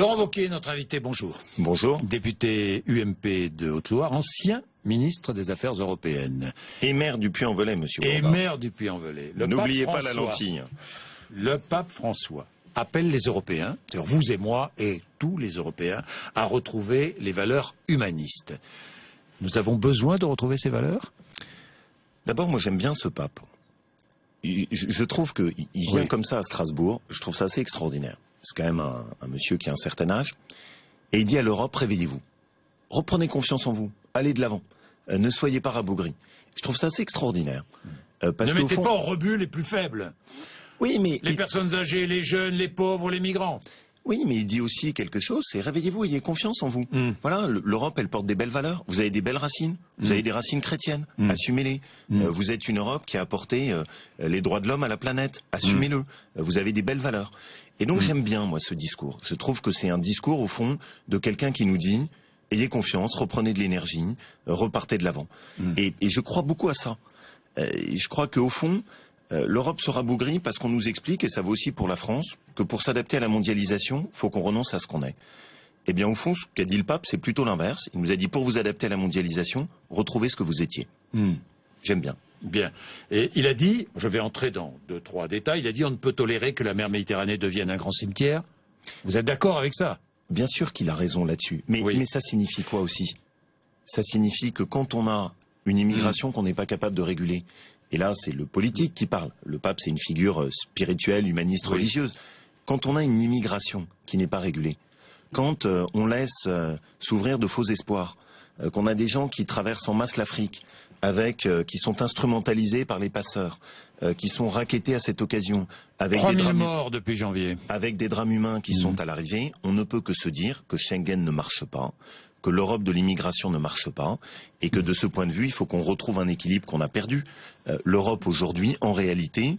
Laurent Wauquiez, notre invité, bonjour. Bonjour. Député UMP de Haute-Loire, ancien ministre des Affaires européennes. Et maire du Puy-en-Velay, monsieur Bourdin. Et maire du Puy-en-Velay. N'oubliez pas la lentille. Le pape François appelle les Européens, vous et moi et tous les Européens, à retrouver les valeurs humanistes. Nous avons besoin de retrouver ces valeurs? D'abord, moi j'aime bien ce pape. Je trouve qu'il vient comme ça à Strasbourg, je trouve ça assez extraordinaire. C'est quand même un monsieur qui a un certain âge. Et il dit à l'Europe, réveillez-vous. Reprenez confiance en vous. Allez de l'avant. Ne soyez pas rabougris. Je trouve ça assez extraordinaire. Ne mettez pas en rebut les plus faibles. Oui, mais... Les personnes âgées, les jeunes, les pauvres, les migrants. Oui, mais il dit aussi quelque chose, c'est réveillez-vous, ayez confiance en vous. Voilà, l'Europe, elle porte des belles valeurs. Vous avez des belles racines. Vous avez des racines chrétiennes. Assumez-les. Vous êtes une Europe qui a apporté les droits de l'homme à la planète. Assumez-le. Vous avez des belles valeurs. Et donc j'aime bien, moi, ce discours. Je trouve que c'est un discours, au fond, de quelqu'un qui nous dit ayez confiance, reprenez de l'énergie, repartez de l'avant. Et je crois beaucoup à ça. Et je crois qu'au fond... l'Europe sera bougrie parce qu'on nous explique, et ça vaut aussi pour la France, que pour s'adapter à la mondialisation, il faut qu'on renonce à ce qu'on est. Eh bien, au fond, ce qu'a dit le pape, c'est plutôt l'inverse. Il nous a dit, pour vous adapter à la mondialisation, retrouvez ce que vous étiez. J'aime bien. Bien. Et il a dit, je vais entrer dans 2-3 détails, il a dit, on ne peut tolérer que la mer Méditerranée devienne un grand cimetière. Vous êtes d'accord avec ça? Bien sûr qu'il a raison là-dessus. Mais ça signifie quoi aussi? Ça signifie que quand on a une immigration qu'on n'est pas capable de réguler, et là, c'est le politique qui parle. Le pape, c'est une figure spirituelle, humaniste, religieuse. Quand on a une immigration qui n'est pas régulée, quand on laisse s'ouvrir de faux espoirs, qu'on a des gens qui traversent en masse l'Afrique, qui sont instrumentalisés par les passeurs, qui sont rackettés à cette occasion, avec 3000 morts depuis janvier. Avec des drames humains qui sont à l'arrivée, on ne peut que se dire que Schengen ne marche pas, que l'Europe de l'immigration ne marche pas, et que de ce point de vue, il faut qu'on retrouve un équilibre qu'on a perdu. L'Europe aujourd'hui, en réalité,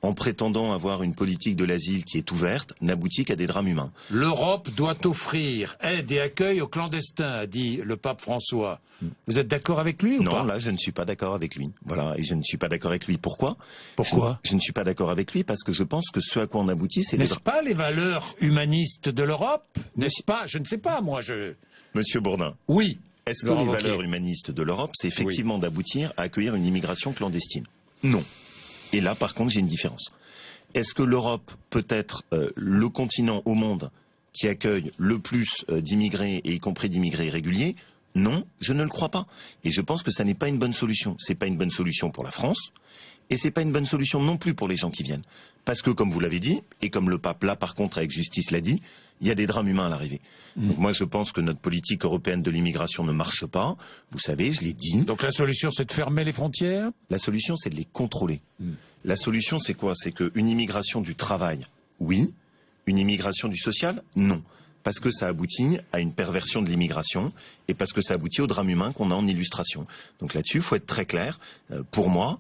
en prétendant avoir une politique de l'asile qui est ouverte, n'aboutit qu'à des drames humains. L'Europe doit offrir aide et accueil aux clandestins, a dit le pape François. Vous êtes d'accord avec lui ou pas? Non, là, je ne suis pas d'accord avec lui. Voilà, et je ne suis pas d'accord avec lui. Pourquoi? Je ne suis pas d'accord avec lui parce que je pense que ce à quoi on aboutit, c'est... N'est-ce pas les valeurs humanistes de l'Europe? N'est-ce pas? Je ne sais pas, moi, Monsieur Bourdin. Oui. Est-ce que les valeurs humanistes de l'Europe, c'est effectivement d'aboutir à accueillir une immigration clandestine? Non. Et là, par contre, j'ai une différence. Est-ce que l'Europe peut être le continent au monde qui accueille le plus d'immigrés, et y compris d'immigrés irréguliers? Non, je ne le crois pas. Et je pense que ça n'est pas une bonne solution. C'est pas une bonne solution pour la France, et c'est pas une bonne solution non plus pour les gens qui viennent. Parce que, comme vous l'avez dit, et comme le pape là, par contre, avec justice l'a dit, il y a des drames humains à l'arrivée. Donc moi, je pense que notre politique européenne de l'immigration ne marche pas. Vous savez, je l'ai dit. Donc la solution, c'est de fermer les frontières? La solution, c'est de les contrôler. La solution, c'est quoi? C'est qu'une immigration du travail, oui. Une immigration du social, non. Parce que ça aboutit à une perversion de l'immigration et parce que ça aboutit au drame humain qu'on a en illustration. Donc là-dessus, il faut être très clair. Pour moi,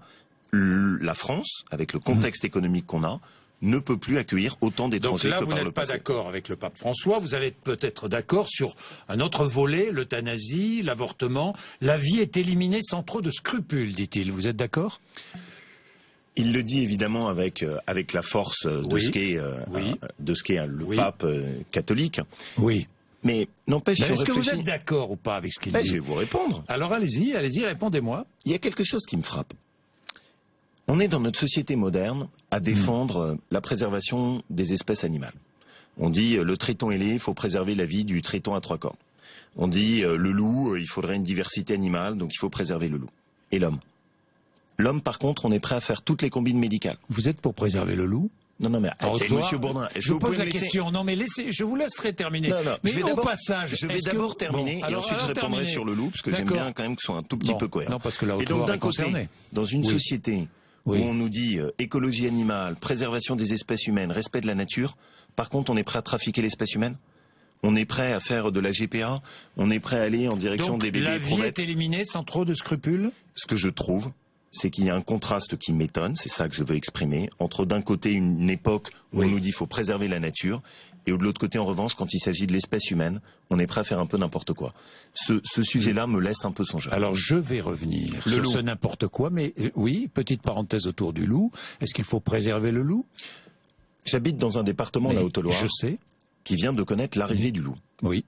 la France, avec le contexte économique qu'on a, ne peut plus accueillir autant d'étrangers que par le passé. Donc là, vous n'êtes pas d'accord avec le pape François, vous allez peut-être d'accord sur un autre volet, l'euthanasie, l'avortement. La vie est éliminée sans trop de scrupules, dit-il. Vous êtes d'accord? Il le dit évidemment avec la force de ce qu'est le pape catholique. Oui. Mais n'empêche, est-ce que vous êtes d'accord ou pas avec ce qu'il dit? Je vais vous répondre. Alors allez-y, répondez-moi. Il y a quelque chose qui me frappe. On est dans notre société moderne à défendre la préservation des espèces animales. On dit le triton ailé, il faut préserver la vie du triton à 3 cornes. On dit le loup, il faudrait une diversité animale, donc il faut préserver le loup. Et l'homme? L'homme, par contre, on est prêt à faire toutes les combines médicales. Vous êtes pour préserver le loup? Non, mais monsieur Bourdin, je vous pose la question. Non, mais je vous laisserai terminer. Non, mais au passage, je vais d'abord terminer et ensuite je répondrai sur le loup, parce que j'aime bien quand même que ce soit un tout petit peu cohérent. Non, parce que la et donc d'un côté, dans une société où on nous dit écologie animale, préservation des espèces humaines, respect de la nature, par contre, on est prêt à trafiquer l'espèce humaine? On est prêt à faire de la GPA? On est prêt à aller en direction des bébés promettes? Donc la vie est éliminée sans trop de scrupules? Ce que je trouve, c'est qu'il y a un contraste qui m'étonne, c'est ça que je veux exprimer, entre d'un côté une époque où on nous dit qu'il faut préserver la nature, et de l'autre côté, en revanche, quand il s'agit de l'espèce humaine, on est prêt à faire un peu n'importe quoi. Ce sujet-là me laisse un peu songeur. Alors je vais revenir sur ce n'importe quoi, mais oui, petite parenthèse autour du loup. Est-ce qu'il faut préserver le loup? J'habite dans un département, la Haute-Loire. Je sais. qui vient de connaître l'arrivée du loup. Oui.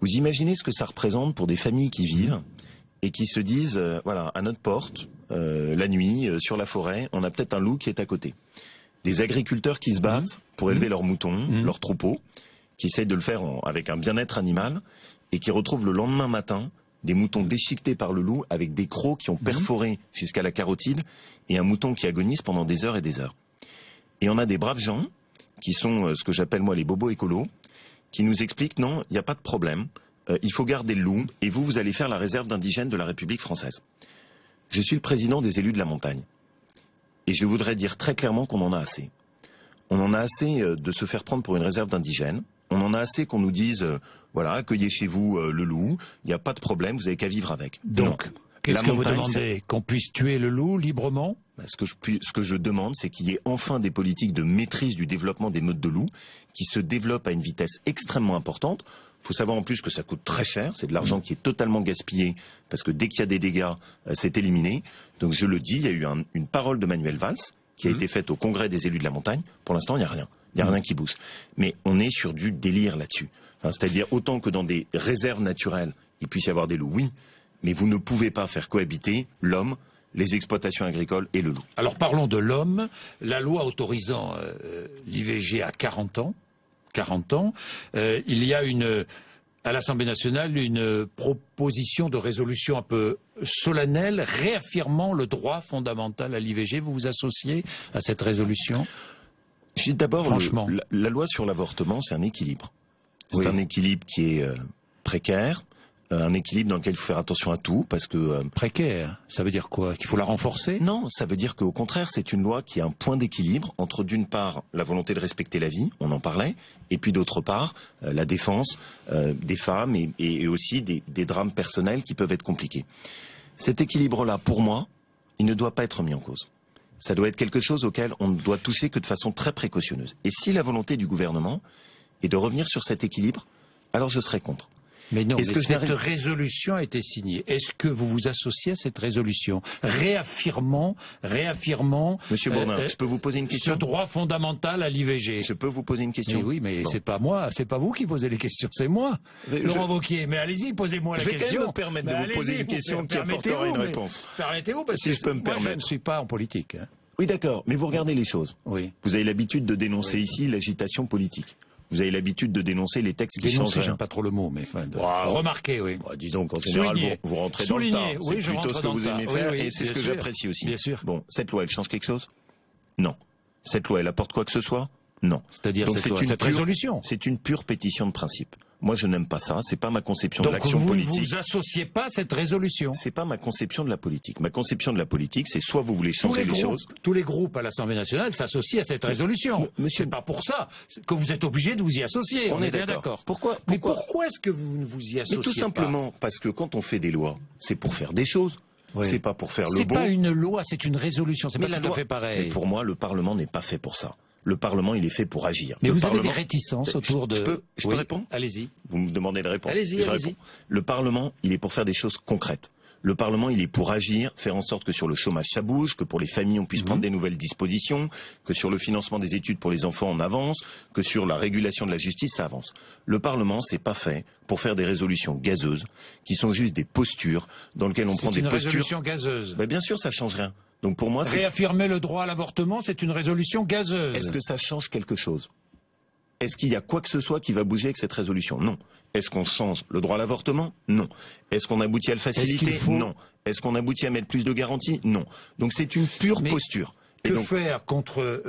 Vous imaginez ce que ça représente pour des familles qui vivent et qui se disent, voilà, à notre porte, la nuit, sur la forêt, on a peut-être un loup qui est à côté. Des agriculteurs qui se battent pour élever leurs moutons, leurs troupeaux, qui essayent de le faire avec un bien-être animal et qui retrouvent le lendemain matin des moutons déchiquetés par le loup avec des crocs qui ont perforé jusqu'à la carotide et un mouton qui agonise pendant des heures et des heures. Et on a des braves gens qui sont ce que j'appelle moi les bobos écolos, qui nous expliquent non, il n'y a pas de problème, il faut garder le loup et vous allez faire la réserve d'indigènes de la République française. Je suis le président des élus de la montagne et je voudrais dire très clairement qu'on en a assez. On en a assez de se faire prendre pour une réserve d'indigènes. On en a assez qu'on nous dise, voilà, accueillez chez vous le loup, il n'y a pas de problème, vous n'avez qu'à vivre avec. Donc, qu'est-ce que vous demandez? Qu'on puisse tuer le loup librement? Ce que je demande, c'est qu'il y ait enfin des politiques de maîtrise du développement des meutes de loups qui se développent à une vitesse extrêmement importante. Il faut savoir en plus que ça coûte très cher, c'est de l'argent qui est totalement gaspillé, parce que dès qu'il y a des dégâts, c'est éliminé. Donc je le dis, il y a eu une parole de Manuel Valls qui a été faite au Congrès des élus de la montagne. Pour l'instant, il n'y a rien. Il n'y a rien qui bouge. Mais on est sur du délire là-dessus. Enfin, c'est-à-dire autant que dans des réserves naturelles, il puisse y avoir des loups, oui, mais vous ne pouvez pas faire cohabiter l'homme, les exploitations agricoles et le loup. Alors parlons de l'homme. La loi autorisant l'IVG à 40 ans, il y a à l'Assemblée nationale une proposition de résolution un peu solennelle réaffirmant le droit fondamental à l'IVG. Vous vous associez à cette résolution? D'abord, la loi sur l'avortement, c'est un équilibre. C'est un équilibre qui est précaire, un équilibre dans lequel il faut faire attention à tout, parce que... Précaire, ça veut dire quoi? Qu'il faut la renforcer? Non, ça veut dire qu'au contraire, c'est une loi qui a un point d'équilibre entre, d'une part, la volonté de respecter la vie, on en parlait, et puis d'autre part, la défense des femmes et aussi des drames personnels qui peuvent être compliqués. Cet équilibre-là, pour moi, il ne doit pas être mis en cause. Ça doit être quelque chose auquel on ne doit toucher que de façon très précautionneuse. Et si la volonté du gouvernement est de revenir sur cet équilibre, alors je serai contre. Mais non, cette résolution a été signée. Est-ce que vous vous associez à cette résolution, réaffirmant... Monsieur Bourdin, je peux vous poser une question? Ce droit fondamental à l'IVG. Je peux vous poser une question? Mais oui, mais c'est pas moi, c'est pas vous qui posez les questions, c'est moi. Laurent Wauquiez, mais allez-y, posez-moi la question. Je vais quand même me permettre de vous poser une question qui apportera une réponse. Permettez-vous, parce que moi je ne suis pas en politique. Oui, d'accord, mais vous regardez les choses. Oui. Vous avez l'habitude de dénoncer ici l'agitation politique. Vous avez l'habitude de dénoncer les textes qui changent. J'aime pas trop le mot, mais remarquez, oui. Disons qu'en général, vous rentrez dans le tas. C'est plutôt ce que vous aimez faire et c'est ce que j'apprécie aussi. Bien sûr. Bon, cette loi, elle change quelque chose? Non. Cette loi, elle apporte quoi que ce soit? Non. C'est-à-dire cette résolution? C'est une pure pétition de principe. Moi, je n'aime pas ça. C'est pas ma conception de l'action politique. Donc vous ne vous associez pas à cette résolution? C'est pas ma conception de la politique. Ma conception de la politique, c'est soit vous voulez changer les choses. Tous les groupes à l'Assemblée nationale s'associent à cette résolution. C'est pas pour ça que vous êtes obligé de vous y associer. On est bien d'accord. Pourquoi est-ce que vous ne vous y associez pas? Mais tout simplement parce que quand on fait des lois, c'est pour faire des choses. C'est pas pour faire le beau. C'est pas une loi, c'est une résolution. C'est pas tout à fait pareil. Mais pour moi, le Parlement n'est pas fait pour ça. Le Parlement, il est fait pour agir. Mais vous avez des réticences autour de... Je peux répondre? Allez-y. Vous me demandez de répondre. Allez-y. Le Parlement, il est pour faire des choses concrètes. Le Parlement, il est pour agir, faire en sorte que sur le chômage, ça bouge, que pour les familles, on puisse prendre des nouvelles dispositions, que sur le financement des études pour les enfants, on avance, que sur la régulation de la justice, ça avance. Le Parlement, c'est pas fait pour faire des résolutions gazeuses, qui sont juste des postures, dans lesquelles on prend des postures... C'est une résolution gazeuse. Ben, bien sûr, ça change rien. Donc pour moi, réaffirmer le droit à l'avortement, c'est une résolution gazeuse. Est-ce que ça change quelque chose? Est-ce qu'il y a quoi que ce soit qui va bouger avec cette résolution? Non. Est-ce qu'on change le droit à l'avortement? Non. Est-ce qu'on aboutit à le faciliter? Non. Est-ce qu'on aboutit à mettre plus de garanties? Non. Donc c'est une pure posture. Que faire contre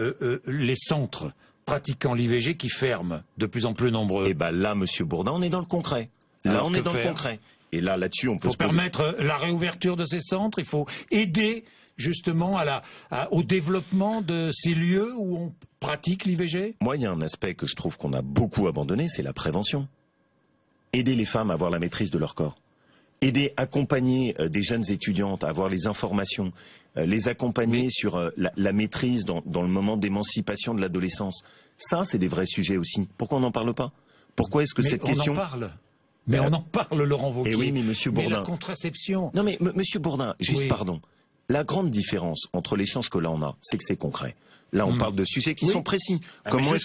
les centres pratiquant l'IVG qui ferment, de plus en plus nombreux? Eh bien là, monsieur Bourdin, on est dans le concret. Là, on est dans le concret. Et là-dessus, on peut se poser... Il faut permettre la réouverture de ces centres, il faut aider justement au développement de ces lieux où on pratique l'IVG. Moi, il y a un aspect que je trouve qu'on a beaucoup abandonné, c'est la prévention. Aider les femmes à avoir la maîtrise de leur corps. Accompagner des jeunes étudiantes à avoir les informations. Les accompagner sur la maîtrise dans le moment d'émancipation de l'adolescence. Ça, c'est des vrais sujets aussi. Pourquoi on n'en parle pas? Pourquoi est-ce que cette question... on en parle. Mais on en parle, Laurent Wauquiez. Et oui, mais monsieur Bourdin... Mais la contraception... Non mais monsieur Bourdin, juste pardon. La grande différence entre l'échange que là on a, c'est que c'est concret. Là, on parle de sujets qui sont précis. Comment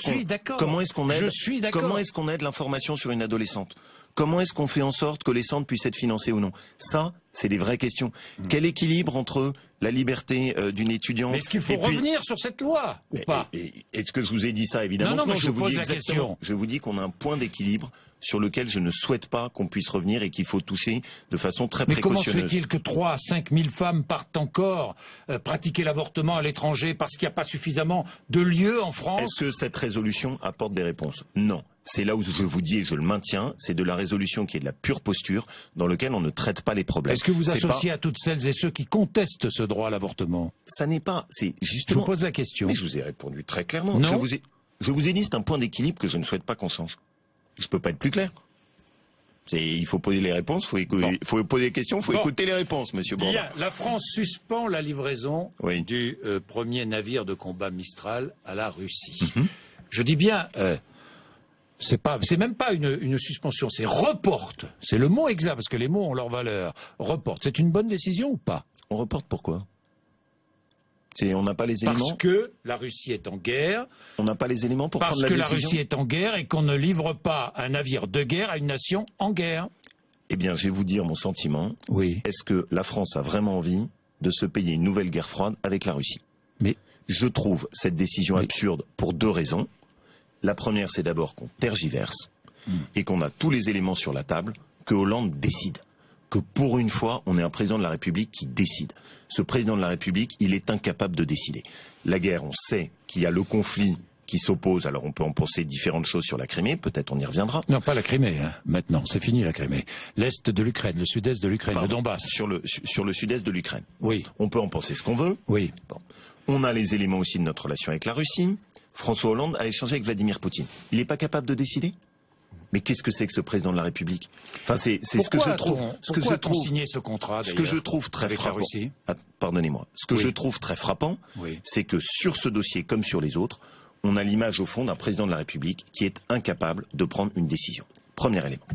est-ce qu'on aide l'information sur une adolescente? Comment est-ce qu'on fait en sorte que les centres puissent être financés ou non? Ça, c'est des vraies questions. Quel équilibre entre la liberté d'une étudiante... Mais est-ce qu'il faut revenir sur cette loi ou pas? Est-ce que je vous ai dit ça? Évidemment non, non, je vous pose la question. Je vous dis qu'on a un point d'équilibre sur lequel je ne souhaite pas qu'on puisse revenir et qu'il faut toucher de façon très précautionneuse. Mais comment se fait-il que 3 à 5 000 femmes partent encore pratiquer l'avortement à l'étranger parce qu'il n'y a pas suffisamment de lieux en France? Est-ce que cette résolution apporte des réponses? Non. C'est là où je vous dis et je le maintiens, c'est de la résolution qui est de la pure posture, dans lequel on ne traite pas les problèmes. Est-ce que vous associez à toutes celles et ceux qui contestent ce droit à l'avortement? Ça n'est pas, c'est justement... Je vous pose la question. Mais je vous ai répondu très clairement. Non. Je vous ai dit, c'est un point d'équilibre que je ne souhaite pas qu'on change. Je ne peux pas être plus clair. Il faut poser les réponses, il faut poser les questions, il faut écouter les réponses, monsieur Bourdin. Bien, la France suspend la livraison du premier navire de combat Mistral à la Russie. Je dis bien, c'est même pas une suspension, c'est reporte. C'est le mot exact, parce que les mots ont leur valeur. Reporte, c'est une bonne décision ou pas? On reporte pourquoi? On n'a pas les éléments. Parce que la Russie est en guerre. On n'a pas les éléments pour prendre la décision. Parce que la Russie est en guerre et qu'on ne livre pas un navire de guerre à une nation en guerre. Eh bien, je vais vous dire mon sentiment. Oui. Est-ce que la France a vraiment envie de se payer une nouvelle guerre froide avec la Russie? Mais je trouve cette décision absurde pour 2 raisons. La première, c'est d'abord qu'on tergiverse et qu'on a tous les éléments sur la table, que Hollande décide. Que pour une fois, on est un président de la République qui décide. Ce président de la République, il est incapable de décider. La guerre, on sait qu'il y a le conflit qui s'oppose, alors on peut en penser différentes choses sur la Crimée, peut-être on y reviendra. Non, pas la Crimée, hein. Maintenant, c'est fini la Crimée. L'Est de l'Ukraine, le Sud-Est de l'Ukraine, le Donbass. Sur le Sud-Est de l'Ukraine. Oui. On peut en penser ce qu'on veut. Oui. Bon. On a les éléments aussi de notre relation avec la Russie. François Hollande a échangé avec Vladimir Poutine. Il n'est pas capable de décider? Mais qu'est-ce que c'est que ce président de la République? Enfin, c'est ce que je trouve. Pourquoi a-t-on signé ce contrat Ce que je trouve très frappant. Pardonnez-moi. Ce que je trouve très frappant, c'est que sur ce dossier comme sur les autres, on a l'image au fond d'un président de la République qui est incapable de prendre une décision. Premier élément.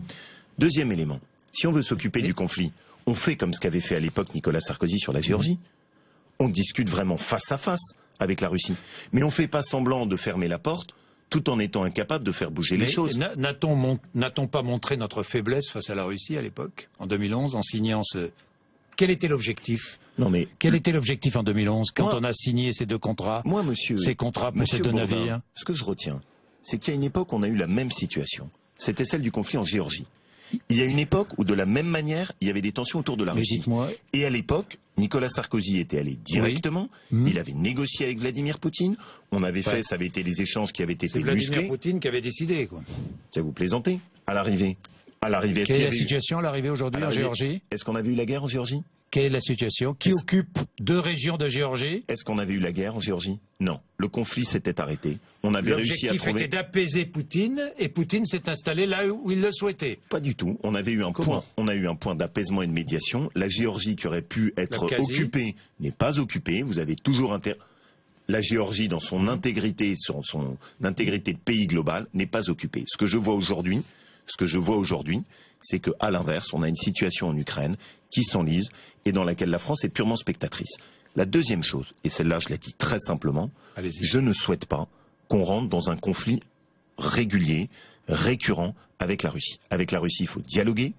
Deuxième élément. Si on veut s'occuper du conflit, on fait comme ce qu'avait fait à l'époque Nicolas Sarkozy sur la Géorgie. On discute vraiment face à face avec la Russie. Mais on ne fait pas semblant de fermer la porte tout en étant incapable de faire bouger les choses. N'a-t-on pas montré notre faiblesse face à la Russie à l'époque, en 2011, en signant ce... Quel était l'objectif? Quel était l'objectif en 2011, quand on a signé ces 2 contrats? Moi, monsieur... Ces contrats pour ces 2 navires? Ce que je retiens, c'est qu'il y a une époque où on a eu la même situation. C'était celle du conflit en Géorgie. Il y a une époque où, de la même manière, il y avait des tensions autour de la Russie. Et à l'époque, Nicolas Sarkozy était allé directement, il avait négocié avec Vladimir Poutine, on avait fait, ça avait été les échanges qui avaient été musclés. C'est Vladimir Poutine qui avait décidé, quoi. Ça vous plaisantez? À l'arrivée. Quelle est la situation à l'arrivée aujourd'hui en Géorgie? Est-ce qu'on avait eu la guerre en Géorgie? Quelle est la situation? Qui occupe 2 régions de Géorgie? Est-ce qu'on avait eu la guerre en Géorgie? Non. Le conflit s'était arrêté. On avait réussi à trouver... L'objectif était d'apaiser Poutine, et Poutine s'est installé là où il le souhaitait. Pas du tout. On avait eu un point. On a eu un point d'apaisement et de médiation. La Géorgie qui aurait pu être occupée n'est pas occupée. Vous avez toujours la Géorgie dans son intégrité, son intégrité de pays global, n'est pas occupée. Ce que je vois aujourd'hui, c'est qu'à l'inverse, on a une situation en Ukraine qui s'enlise et dans laquelle la France est purement spectatrice. La deuxième chose, et celle-là je la dis très simplement, je ne souhaite pas qu'on rentre dans un conflit régulier, récurrent avec la Russie. Avec la Russie, il faut dialoguer,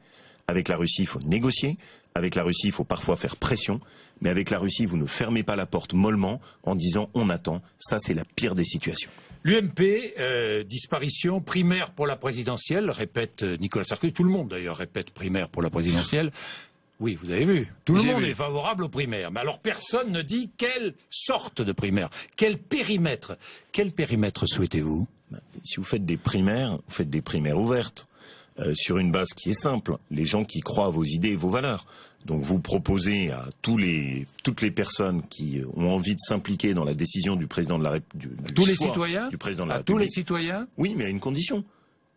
avec la Russie, il faut négocier, avec la Russie, il faut parfois faire pression, mais avec la Russie, vous ne fermez pas la porte mollement en disant on attend. Ça, c'est la pire des situations. L'UMP, disparition primaire pour la présidentielle, répète Nicolas Sarkozy, tout le monde d'ailleurs répète primaire pour la présidentielle. Oui, vous avez vu, tout le monde est favorable aux primaires. Mais alors personne ne dit quelle sorte de primaire, quel périmètre souhaitez-vous? Si vous faites des primaires, vous faites des primaires ouvertes. Sur une base qui est simple, les gens qui croient à vos idées et vos valeurs. Donc vous proposez à toutes les personnes qui ont envie de s'impliquer dans la décision du président de la République. Tous les citoyens? Du président de la République. Tous les République. citoyens? Oui, mais à une condition.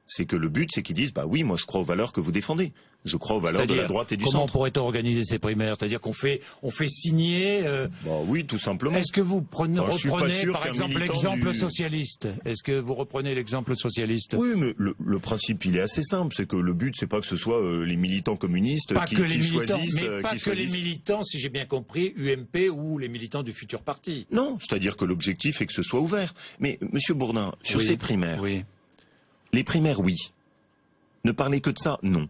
C'est que le but, c'est qu'ils disent, bah oui, moi je crois aux valeurs que vous défendez. Je crois aux valeurs de la droite et du comment centre. Comment pourrait-on organiser ces primaires? C'est-à-dire qu'on fait signer... Bah oui, tout simplement. Est-ce que vous reprenez par exemple l'exemple du... socialiste? Est-ce que vous reprenez l'exemple socialiste? Oui, mais le principe, il est assez simple. C'est que le but, c'est pas que ce soit les militants communistes qui choisissent... Mais pas que les militants, si j'ai bien compris, UMP ou les militants du futur parti. Non, c'est-à-dire que l'objectif est que ce soit ouvert. Mais, Monsieur Bourdin, sur ces primaires... Oui. Les primaires, oui. Ne parlez que de ça, non.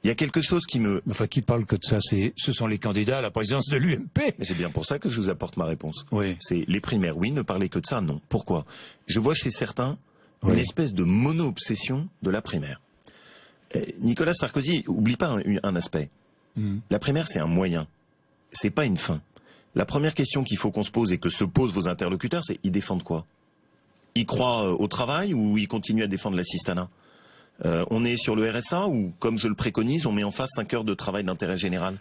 Il y a quelque chose qui me... Enfin, qui parle que de ça, ce sont les candidats à la présidence de l'UMP. Mais c'est bien pour ça que je vous apporte ma réponse. Oui. C'est les primaires, oui, ne parlez que de ça, non. Pourquoi? Je vois chez certains une espèce de mono-obsession de la primaire. Nicolas Sarkozy, oublie pas un aspect. La primaire, c'est un moyen. C'est pas une fin. La première question qu'il faut qu'on se pose et que se posent vos interlocuteurs, c'est ils défendent quoi? Ils croient au travail ou ils continuent à défendre l'assistanat? On est sur le RSA ou, comme je le préconise, on met en face 5 heures de travail d'intérêt général?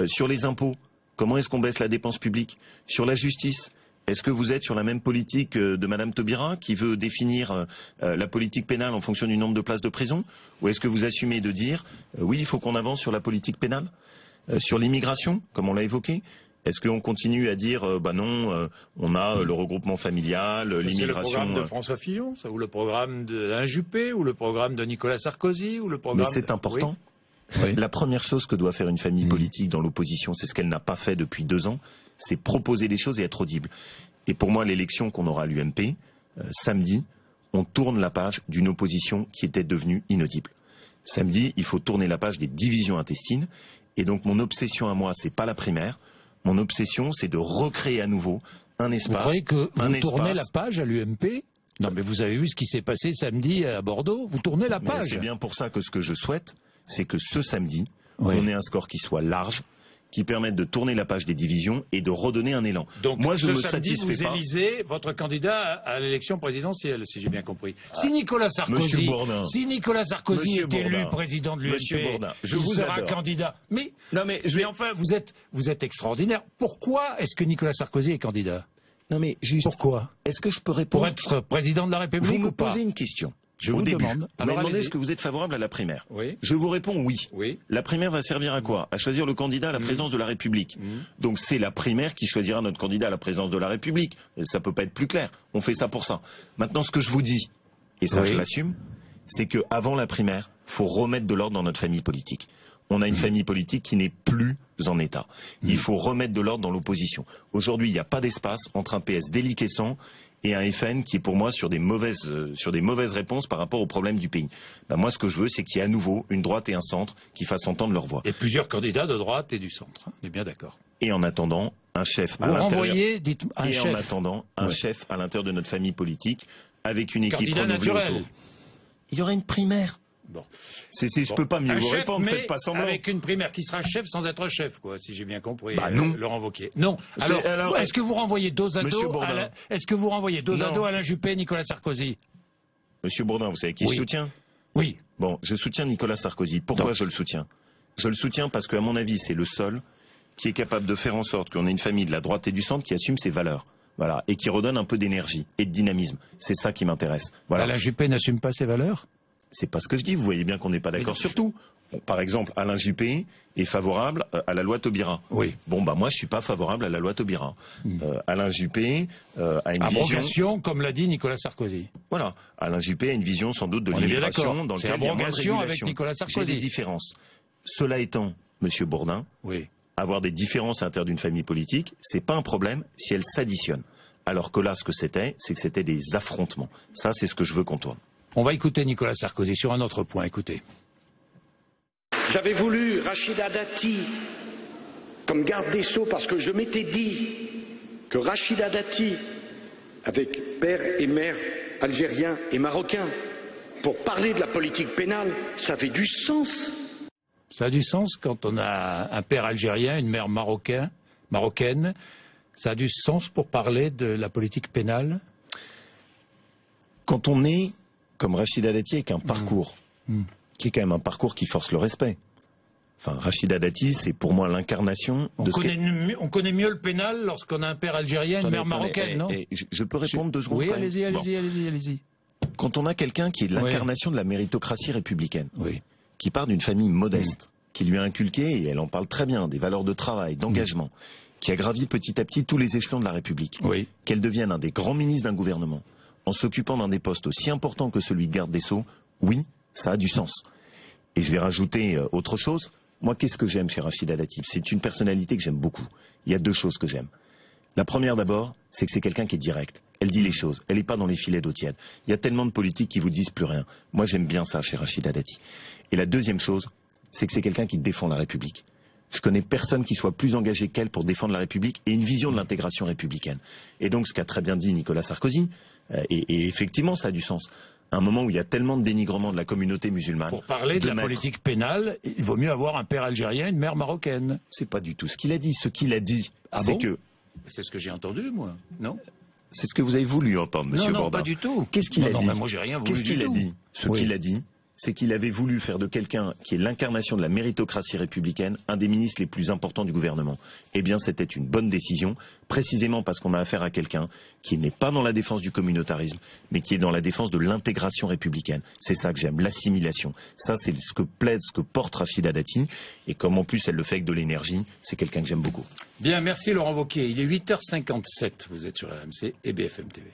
Sur les impôts, comment est-ce qu'on baisse la dépense publique? Sur la justice, est-ce que vous êtes sur la même politique de Madame Taubira qui veut définir la politique pénale en fonction du nombre de places de prison? Ou est-ce que vous assumez de dire oui, il faut qu'on avance sur la politique pénale? Sur l'immigration, comme on l'a évoqué, est-ce qu'on continue à dire, bah non, on a le regroupement familial, l'immigration... C'est le programme de François Fillon, ça, ou le programme d'Alain Juppé, ou le programme de Nicolas Sarkozy, ou le programme... Mais c'est important. Oui. La première chose que doit faire une famille politique dans l'opposition, c'est ce qu'elle n'a pas fait depuis 2 ans, c'est proposer des choses et être audible. Et pour moi, l'élection qu'on aura à l'UMP, samedi, on tourne la page d'une opposition qui était devenue inaudible. Samedi, il faut tourner la page des divisions intestines, et donc mon obsession à moi, c'est pas la primaire. Mon obsession, c'est de recréer à nouveau un espace... Vous croyez que vous tournez la page à l'UMP? Non, mais vous avez vu ce qui s'est passé samedi à Bordeaux. Vous tournez la page. C'est bien pour ça que ce que je souhaite, c'est que ce samedi, on ait un score qui soit large, qui permette de tourner la page des divisions et de redonner un élan. Donc, moi, je ce me samedi, satisfais vous pas. élisez votre candidat à l'élection présidentielle, si j'ai bien compris. Si Nicolas Sarkozy, est élu président de l'UMP, je il vous sera adore. Candidat. Mais, non, mais enfin, vous êtes extraordinaire. Pourquoi est-ce que Nicolas Sarkozy est candidat? Non, mais juste... Pourquoi? Est-ce que je peux répondre? Pour être président de la République vous ou pas? me posez une question. Je vous demande. Vous m'avez demandé est-ce que vous êtes favorable à la primaire? Oui. Je vous réponds oui. Oui. La primaire va servir à quoi? À choisir le candidat à la présidence de la République. Donc c'est la primaire qui choisira notre candidat à la présidence de la République. Ça peut pas être plus clair. On fait ça pour ça. Maintenant, ce que je vous dis, et ça je l'assume, c'est qu'avant la primaire, il faut remettre de l'ordre dans notre famille politique. On a une famille politique qui n'est plus en état. Il faut remettre de l'ordre dans l'opposition. Aujourd'hui, il n'y a pas d'espace entre un PS déliquescent et un FN qui est pour moi sur des mauvaises réponses par rapport aux problèmes du pays. Ben moi, ce que je veux, c'est qu'il y ait à nouveau une droite et un centre qui fassent entendre leur voix. Et plusieurs candidats de droite et du centre. On est bien d'accord. Et en attendant, un chef à l'intérieur. En attendant, un chef à l'intérieur de notre famille politique avec une équipe renouvelée autour. Il y aura une primaire. Bon. Je peux pas mieux vous répondre, faites pas semblant. Avec une primaire qui sera chef sans être chef, quoi, si j'ai bien compris. Bah non. Laurent Wauquiez. Non. Alors est-ce que vous renvoyez dos à dos à Alain Juppé, Nicolas Sarkozy? Monsieur Bourdin, vous savez qui je soutiens? Oui. Bon, je soutiens Nicolas Sarkozy. Pourquoi je le soutiens? Je le soutiens parce qu'à mon avis, c'est le seul qui est capable de faire en sorte qu'on ait une famille de la droite et du centre qui assume ses valeurs. Voilà, et qui redonne un peu d'énergie et de dynamisme. C'est ça qui m'intéresse. Voilà. Alain Juppé n'assume pas ses valeurs? C'est pas ce que je dis, vous voyez bien qu'on n'est pas d'accord sur tout. Bon, par exemple, Alain Juppé est favorable à la loi Taubira. Oui. Bon, bah moi je suis pas favorable à la loi Taubira. Alain Juppé a une vision... comme l'a dit Nicolas Sarkozy. Voilà. Alain Juppé a une vision sans doute de l'immigration dans lequel il y a moins de régulation. Avec Nicolas Sarkozy. J'ai des différences. Cela étant, Monsieur Bourdin, avoir des différences à l'intérieur d'une famille politique, c'est pas un problème si elles s'additionnent. Alors que là, ce que c'était des affrontements. Ça, c'est ce que je veux qu'on tourne. On va écouter Nicolas Sarkozy sur un autre point, écoutez. J'avais voulu Rachida Dati comme garde des Sceaux parce que je m'étais dit que Rachida Dati, avec père et mère algériens et marocains, pour parler de la politique pénale, ça avait du sens. Ça a du sens quand on a un père algérien, une mère marocaine. Ça a du sens pour parler de la politique pénale? Quand on est comme Rachida Dati avec un parcours, qui est quand même un parcours qui force le respect. Enfin, Rachida Dati, c'est pour moi l'incarnation de on connaît mieux le pénal lorsqu'on a un père algérien et une mère marocaine, non? Je peux répondre 2 secondes? Oui, allez-y. Quand on a quelqu'un qui est de l'incarnation de la méritocratie républicaine, qui part d'une famille modeste, qui lui a inculqué, et elle en parle très bien, des valeurs de travail, d'engagement, qui a gravi petit à petit tous les échelons de la République, qu'elle devienne un des grands ministres d'un gouvernement, en s'occupant d'un des postes aussi importants que celui de garde des Sceaux, oui, ça a du sens. Et je vais rajouter autre chose. Moi, qu'est-ce que j'aime chez Rachida Dati? C'est une personnalité que j'aime beaucoup. Il y a deux choses que j'aime. La première d'abord, c'est que c'est quelqu'un qui est direct. Elle dit les choses. Elle n'est pas dans les filets d'eau tiède. Il y a tellement de politiques qui vous disent plus rien. Moi, j'aime bien ça chez Rachida Dati. Et la deuxième chose, c'est que c'est quelqu'un qui défend la République. Je connais personne qui soit plus engagé qu'elle pour défendre la République et une vision de l'intégration républicaine. Et donc, ce qu'a très bien dit Nicolas Sarkozy, et effectivement, ça a du sens. À un moment où il y a tellement de dénigrement de la communauté musulmane... Pour parler de la politique pénale, il vaut mieux avoir un père algérien et une mère marocaine. C'est pas du tout ce qu'il a dit. Ce qu'il a dit, c'est que... C'est ce que j'ai entendu, moi, non? C'est ce que vous avez voulu entendre, monsieur Bourdin. Non, pas du tout. Qu'est-ce qu'il a dit? Non, moi j'ai rien voulu du tout. Ce qu'il a dit, c'est qu'il avait voulu faire de quelqu'un qui est l'incarnation de la méritocratie républicaine un des ministres les plus importants du gouvernement. Eh bien, c'était une bonne décision, précisément parce qu'on a affaire à quelqu'un qui n'est pas dans la défense du communautarisme, mais qui est dans la défense de l'intégration républicaine. C'est ça que j'aime, l'assimilation. Ça, c'est ce que plaide, ce que porte Rachida Dati. Et comme en plus elle le fait avec de l'énergie, c'est quelqu'un que j'aime beaucoup. Bien, merci Laurent Wauquiez. Il est 8h57. Vous êtes sur RMC et BFM TV.